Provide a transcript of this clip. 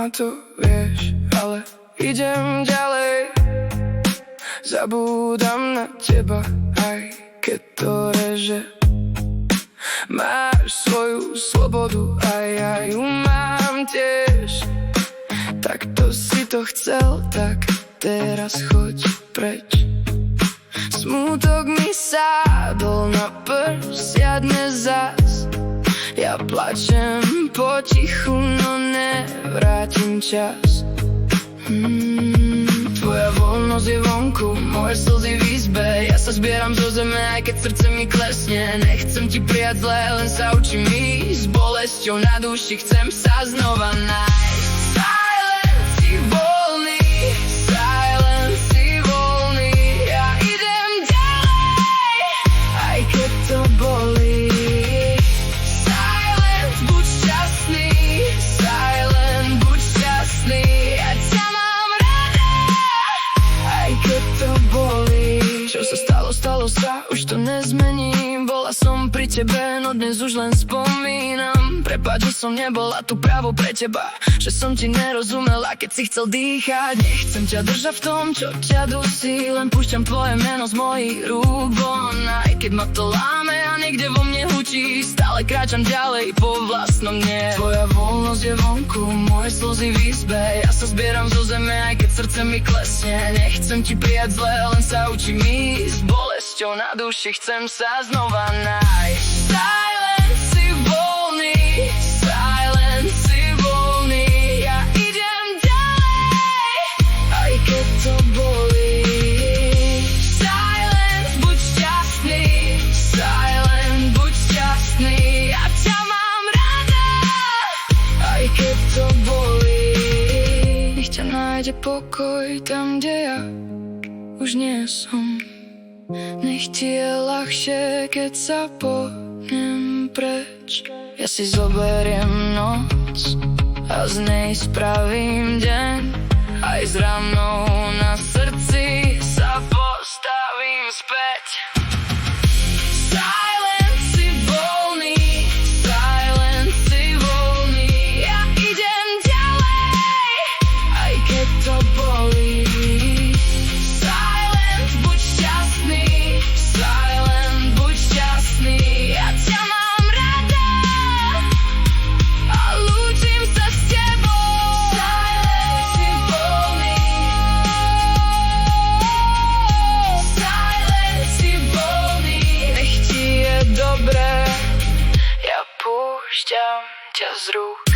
sama to vieš, ale idem ďalej. Zabúdam na teba, aj keď to reže. Máš svoju slobodu a ja ju mám tiež. Takto si to chcel, tak teraz choď preč. Smútok mi sádol na prsia dnes zas. Ja plačem potichu, no nevrátim čas. Tvoja voľnosť je vonku, moje slzy v izbe. Ja sa zbieram zo zeme, aj keď srdce mi klesne. Nechcem ti prijať zlé, len sa učím ísť. S bolesťou na duši chcem sa znova nájsť. Silence, si voľný, silence, si voľný. Ja idem ďalej, aj keď to bolí. Silence, buď šťastný, silence, buď šťastný. Ja ťa mám rada, aj keď to bolí. Čo sa stalo, stalo sa, už to nezmením. Bola som pri tebe, no dnes už len spomínam. Prepáč, že som nebola tu právo pre teba, že som ti nerozumela, keď si chcel dýchať. Nechcem ťa držať v tom, čo ťa dusí, len púšťam tvoje meno z mojich rúk von. Aj keď ma to láme a niekde vo mne hučí, stále kráčam ďalej po vlastnom dne. Tvoja voľnosť je vonku, moje slzy v izbe. Ja sa zbieram zo zeme, aj keď srdce mi klesne. Nechcem ti prijať zlé, len sa učím ísť. S bolesťou na duši chcem sa znova nájsť. Silence, si voľný, silence, si voľný. Ja idem ďalej, aj keď to bolí. Silence, buď šťastný, silence, buď šťastný. Ja ťa mám rada, aj keď to bolí. Nech ťa nájde pokoj tam, kde ja už nie som. Nech ti je ľahšie, keď sa pohnem preč. Ja si zoberiem noc a z nej spravím deň. Aj s ranou na srdci sa postavím späť. Silence, si voľný, silence, si voľný. Ja idem ďalej, aj keď to bolí. Dobre, ja púšťam ťa z rúk.